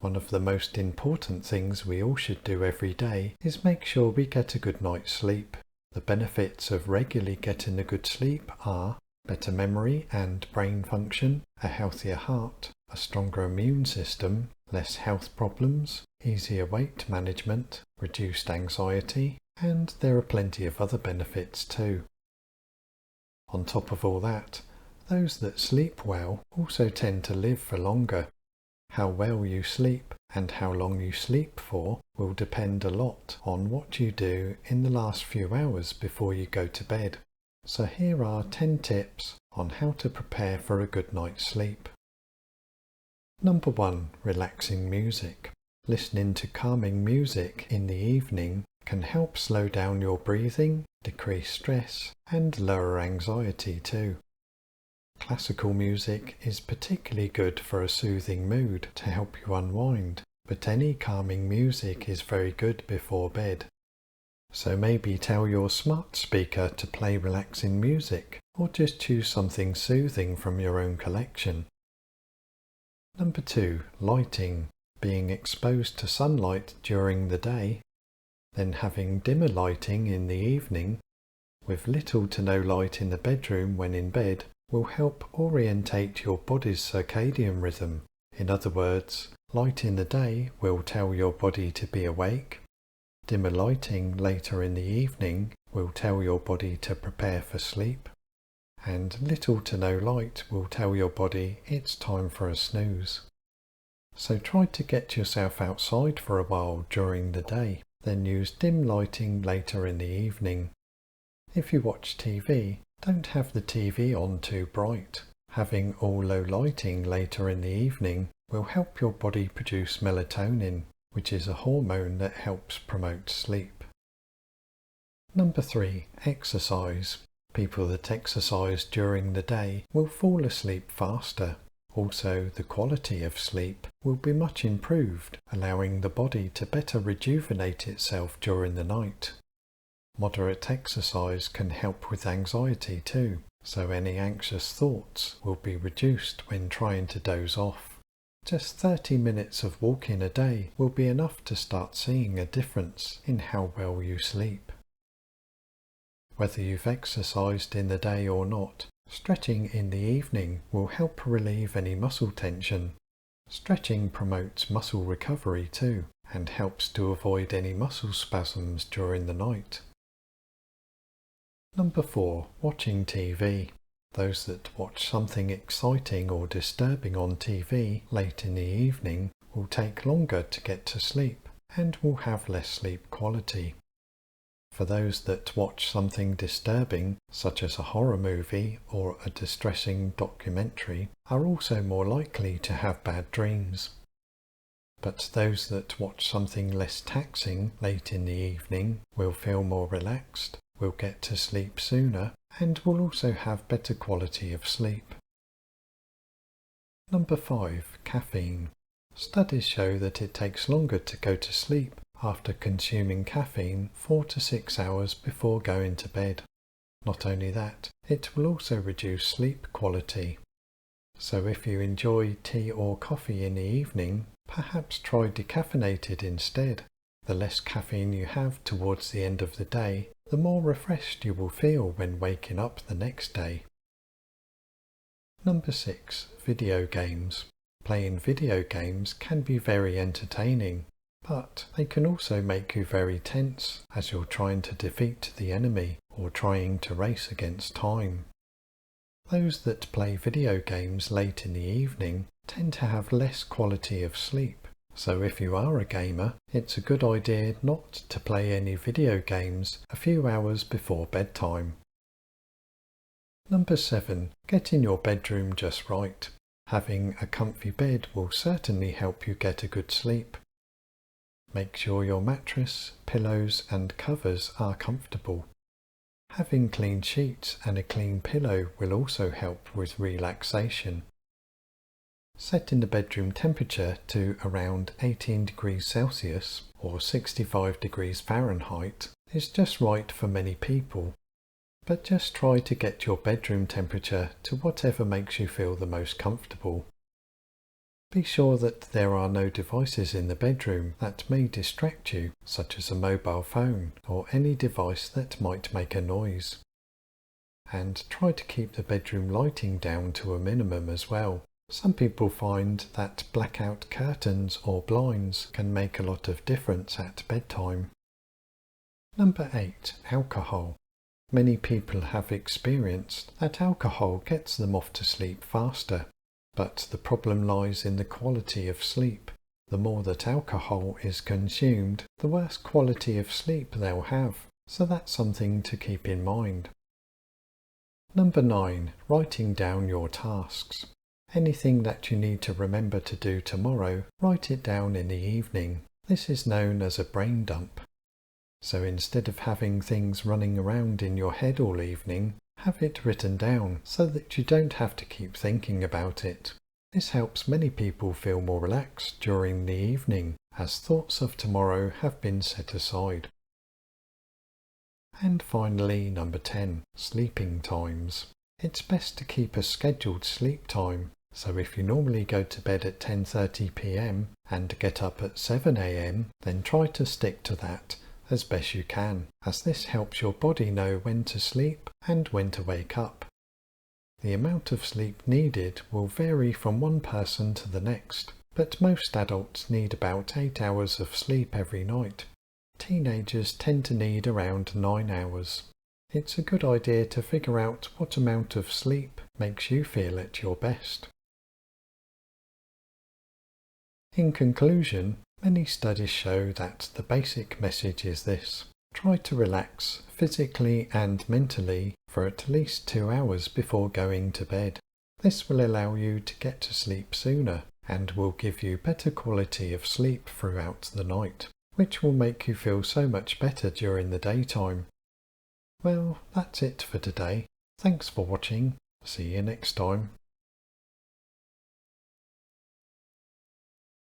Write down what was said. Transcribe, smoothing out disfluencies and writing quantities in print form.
One of the most important things we all should do every day is make sure we get a good night's sleep. The benefits of regularly getting a good sleep are better memory and brain function, a healthier heart, a stronger immune system, less health problems, easier weight management, reduced anxiety, and there are plenty of other benefits too. On top of all that, those that sleep well also tend to live for longer. How well you sleep and how long you sleep for will depend a lot on what you do in the last few hours before you go to bed. So here are 10 tips on how to prepare for a good night's sleep. Number 1. Relaxing music. Listening to calming music in the evening can help slow down your breathing, decrease stress, and lower anxiety too. Classical music is particularly good for a soothing mood to help you unwind, but any calming music is very good before bed. So maybe tell your smart speaker to play relaxing music, or just choose something soothing from your own collection. Number 2. Lighting. Being exposed to sunlight during the day, then having dimmer lighting in the evening, with little to no light in the bedroom when in bed, will help orientate your body's circadian rhythm. In other words, light in the day will tell your body to be awake. Dimmer lighting later in the evening will tell your body to prepare for sleep. And little to no light will tell your body it's time for a snooze. So try to get yourself outside for a while during the day, then use dim lighting later in the evening. If you watch TV, don't have the TV on too bright. Having all low lighting later in the evening will help your body produce melatonin, which is a hormone that helps promote sleep. Number 3. Exercise. People that exercise during the day will fall asleep faster. Also, the quality of sleep will be much improved, allowing the body to better rejuvenate itself during the night. Moderate exercise can help with anxiety too, so any anxious thoughts will be reduced when trying to doze off. Just 30 minutes of walking a day will be enough to start seeing a difference in how well you sleep. Whether you've exercised in the day or not, stretching in the evening will help relieve any muscle tension. Stretching promotes muscle recovery too, and helps to avoid any muscle spasms during the night. Number 4. Watching TV. Those that watch something exciting or disturbing on TV late in the evening will take longer to get to sleep and will have less sleep quality. For those that watch something disturbing, such as a horror movie or a distressing documentary, are also more likely to have bad dreams. But those that watch something less taxing late in the evening will feel more relaxed, will get to sleep sooner, and will also have better quality of sleep. Number 5. Caffeine. Studies show that it takes longer to go to sleep after consuming caffeine 4 to 6 hours before going to bed. Not only that, it will also reduce sleep quality. So if you enjoy tea or coffee in the evening, perhaps try decaffeinated instead. The less caffeine you have towards the end of the day, the more refreshed you will feel when waking up the next day. Number 6. Video games. Playing video games can be very entertaining, but they can also make you very tense as you're trying to defeat the enemy or trying to race against time. Those that play video games late in the evening tend to have less quality of sleep. So if you are a gamer, it's a good idea not to play any video games a few hours before bedtime. Number 7. Get in your bedroom just right. Having a comfy bed will certainly help you get a good sleep. Make sure your mattress, pillows and covers are comfortable. Having clean sheets and a clean pillow will also help with relaxation. Setting the bedroom temperature to around 18 degrees Celsius or 65 degrees Fahrenheit is just right for many people, but just try to get your bedroom temperature to whatever makes you feel the most comfortable. Be sure that there are no devices in the bedroom that may distract you, such as a mobile phone or any device that might make a noise. And try to keep the bedroom lighting down to a minimum as well. Some people find that blackout curtains or blinds can make a lot of difference at bedtime. Number 8. Alcohol. Many people have experienced that alcohol gets them off to sleep faster, but the problem lies in the quality of sleep. The more that alcohol is consumed, the worse quality of sleep they'll have, so that's something to keep in mind. Number 9. Writing down your tasks. Anything that you need to remember to do tomorrow, write it down in the evening. This is known as a brain dump. So instead of having things running around in your head all evening, have it written down so that you don't have to keep thinking about it. This helps many people feel more relaxed during the evening, as thoughts of tomorrow have been set aside. And finally, number 10. Sleeping times. It's best to keep a scheduled sleep time. So if you normally go to bed at 10:30 p.m. and get up at 7 a.m, then try to stick to that as best you can, as this helps your body know when to sleep and when to wake up. The amount of sleep needed will vary from one person to the next, but most adults need about 8 hours of sleep every night. Teenagers tend to need around 9 hours. It's a good idea to figure out what amount of sleep makes you feel at your best. In conclusion, many studies show that the basic message is this: try to relax physically and mentally for at least 2 hours before going to bed. This will allow you to get to sleep sooner and will give you better quality of sleep throughout the night, which will make you feel so much better during the daytime. Well, that's it for today. Thanks for watching. See you next time.